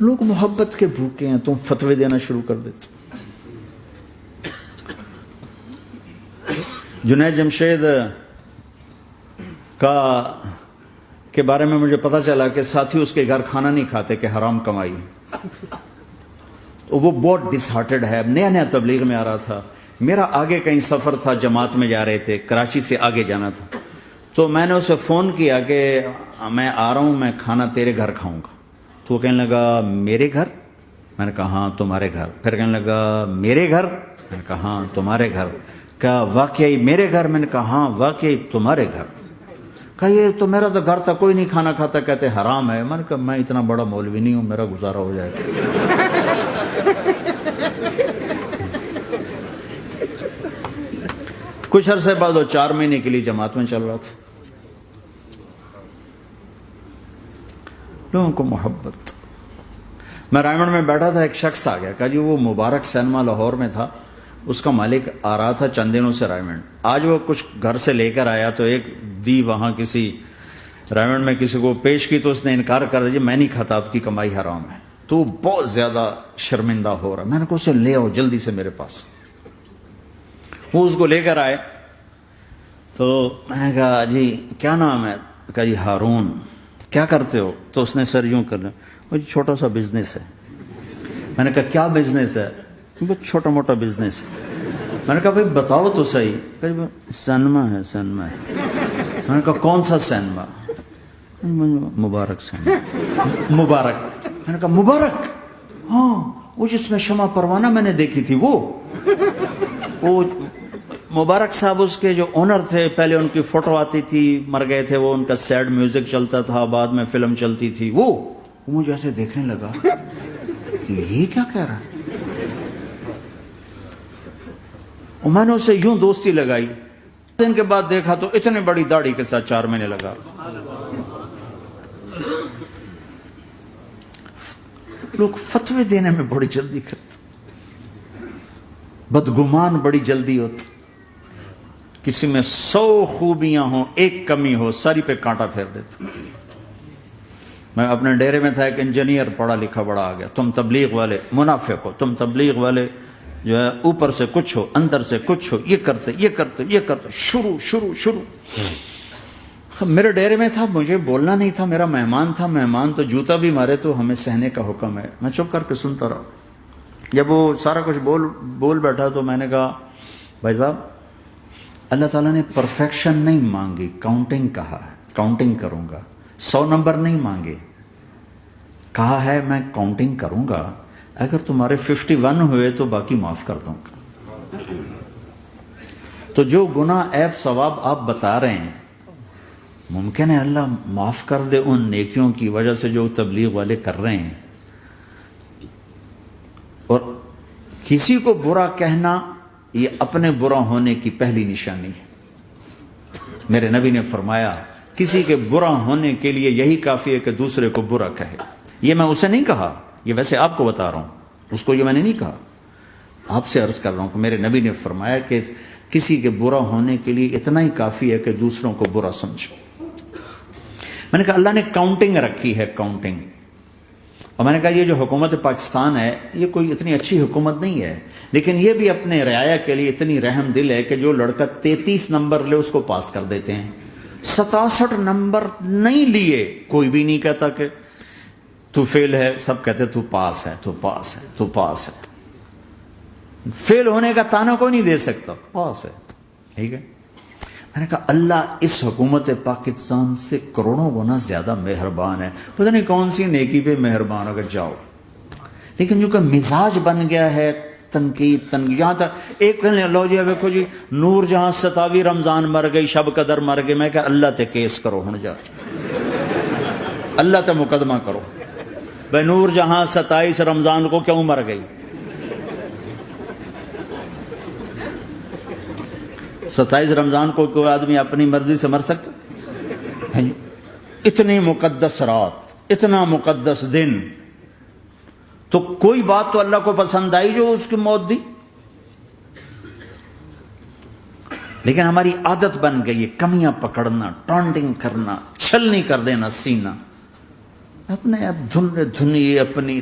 لوگ محبت کے بھوکے ہیں، تم فتوے دینا شروع کر دیتے۔ جنید جمشید کے بارے میں مجھے پتا چلا کہ ساتھی اس کے گھر کھانا نہیں کھاتے کہ حرام کمائی، وہ بہت ڈس ہارٹڈ ہے، نیا نیا تبلیغ میں آ رہا تھا، میرا آگے کہیں سفر تھا، جماعت میں جا رہے تھے، کراچی سے آگے جانا تھا، تو میں نے اسے فون کیا کہ میں آ رہا ہوں، میں کھانا تیرے گھر کھاؤں گا۔ تو وہ کہنے لگا میرے گھر؟ میں نے کہا ہاں تمہارے گھر۔ پھر کہنے لگا میرے گھر؟ میں نے کہا ہاں تمہارے گھر۔ کہا واقعی میرے گھر؟ میں نے کہا ہاں واقعی تمہارے گھر۔ کہا یہ تو میرا تو گھر تھا، کوئی نہیں کھانا کھاتا، کہتے حرام ہے۔ میں نے کہا میں اتنا بڑا مولوی نہیں ہوں، میرا گزارا ہو جائے گا۔ کچھ عرصے بعد وہ 4 مہینے کے لیے جماعت میں چل رہا تھا۔ لوگوں کو محبت۔ میں رائمنڈ میں بیٹھا تھا، ایک شخص آ گیا، کہا جی وہ مبارک سینما لاہور میں تھا، اس کا مالک آ رہا تھا چند دنوں سے رائمنڈ، آج وہ کچھ گھر سے لے کر آیا تو ایک دی وہاں کسی رائمنڈ میں کسی کو پیش کی تو اس نے انکار کر دیا، میں نہیں کھاتا، آپ کی کمائی حرام ہے۔ تو بہت زیادہ شرمندہ ہو رہا۔ میں نے کہا اسے لے آؤ جلدی سے میرے پاس۔ وہ اس کو لے کر آئے تو میں نے کہا جی کیا نام ہے؟ کہا جی ہارون۔ کیا کرتے ہو؟ تو اس نے سر یوں کر لیا، مجھے چھوٹا سا بزنس ہے۔ میں نے کہا کیا بزنس ہے؟ بہت چھوٹا موٹا بزنس ہے۔ میں نے کہا بھائی بتاؤ تو صحیح۔ کہ سینما ہے، سینما ہے۔ میں نے کہا کون سا سینما؟ مبارک سینما۔ مبارک؟ میں نے کہا مبارک؟ ہاں وہ جس میں شمع پروانہ میں نے دیکھی تھی وہ مبارک صاحب اس کے جو اونر تھے، پہلے ان کی فوٹو آتی تھی، مر گئے تھے وہ، ان کا سیڈ میوزک چلتا تھا، بعد میں فلم چلتی تھی، وہ مجھے ایسے دیکھنے لگا کہ یہ کیا کہہ رہا ہے، اور میں نے اسے یوں دوستی لگائی۔ دن کے بعد دیکھا تو اتنی بڑی داڑھی کے ساتھ 4 مہینے لگا۔ لوگ فتوے دینے میں بڑی جلدی کرتے، بدگمان بڑی جلدی ہوتی، کسی میں 100 خوبیاں ہوں، ایک کمی ہو، ساری پہ کانٹا پھیر دیتے۔ میں اپنے ڈیرے میں تھا، ایک انجینئر پڑھا لکھا بڑا آ گیا، تم تبلیغ والے منافق ہو، تم تبلیغ والے جو ہے اوپر سے کچھ ہو اندر سے کچھ ہو، یہ کرتے شروع۔ میرے ڈیرے میں تھا، مجھے بولنا نہیں تھا، میرا مہمان تھا، مہمان تو جوتا بھی مارے تو ہمیں سہنے کا حکم ہے۔ میں چپ کر کے سنتا رہا۔ جب وہ سارا کچھ بول بیٹھا تو میں نے کہا بھائی صاحب اللہ تعالیٰ نے پرفیکشن نہیں مانگی، کاؤنٹنگ کہا ہے، کاؤنٹنگ کروں گا، 100 نمبر نہیں مانگے، کہا ہے میں کاؤنٹنگ کروں گا، اگر تمہارے 51 ہوئے تو باقی معاف کر دوں گا۔ تو جو گناہ عیب ثواب آپ بتا رہے ہیں، ممکن ہے اللہ معاف کر دے ان نیکیوں کی وجہ سے جو تبلیغ والے کر رہے ہیں۔ اور کسی کو برا کہنا یہ اپنے برا ہونے کی پہلی نشانی ہے۔ میرے نبی نے فرمایا کسی کے برا ہونے کے لیے یہی کافی ہے کہ دوسرے کو برا کہے۔ یہ میں اسے نہیں کہا، یہ ویسے آپ کو بتا رہا ہوں، اس کو یہ میں نے نہیں کہا، آپ سے عرض کر رہا ہوں کہ میرے نبی نے فرمایا کہ کسی کے برا ہونے کے لیے اتنا ہی کافی ہے کہ دوسروں کو برا سمجھو۔ میں نے کہا اللہ نے کاؤنٹنگ رکھی ہے، کاؤنٹنگ، اور میں نے کہا یہ جو حکومت پاکستان ہے یہ کوئی اتنی اچھی حکومت نہیں ہے، لیکن یہ بھی اپنے رعایا کے لیے اتنی رحم دل ہے کہ جو لڑکا 33 نمبر لے اس کو پاس کر دیتے ہیں، 67 نمبر نہیں لیے کوئی بھی نہیں کہتا کہ تو فیل ہے، سب کہتے تو پاس ہے، تو پاس ہے، تو پاس ہے، فیل ہونے کا تانا کوئی نہیں دے سکتا، پاس ہے، ٹھیک ہے۔ میں نے کہا اللہ اس حکومت پاکستان سے کروڑوں گنا زیادہ مہربان ہے، پتہ نہیں کون سی نیکی پہ مہربان اگر جاؤ، لیکن جو کہ مزاج بن گیا ہے تنقید، یہاں تک ایک کہنے اللہ جی ویکھو جی نور جہاں 27 رمضان مر گئی، شب قدر مر گئی، میں کہا اللہ تے کیس کرو ہن جا، اللہ تے مقدمہ کرو، بھائی نور جہاں 27 رمضان کو کیوں مر گئی؟ 27 رمضان کو کوئی آدمی اپنی مرضی سے مر سکتا؟ اتنی مقدس رات، اتنا مقدس دن، تو کوئی بات تو اللہ کو پسند آئی جو اس کی موت دی؟ لیکن ہماری عادت بن گئی ہے کمیاں پکڑنا، ٹانٹنگ کرنا، چھلنی کر دینا سینہ، اپنے اب دھنیے اپنی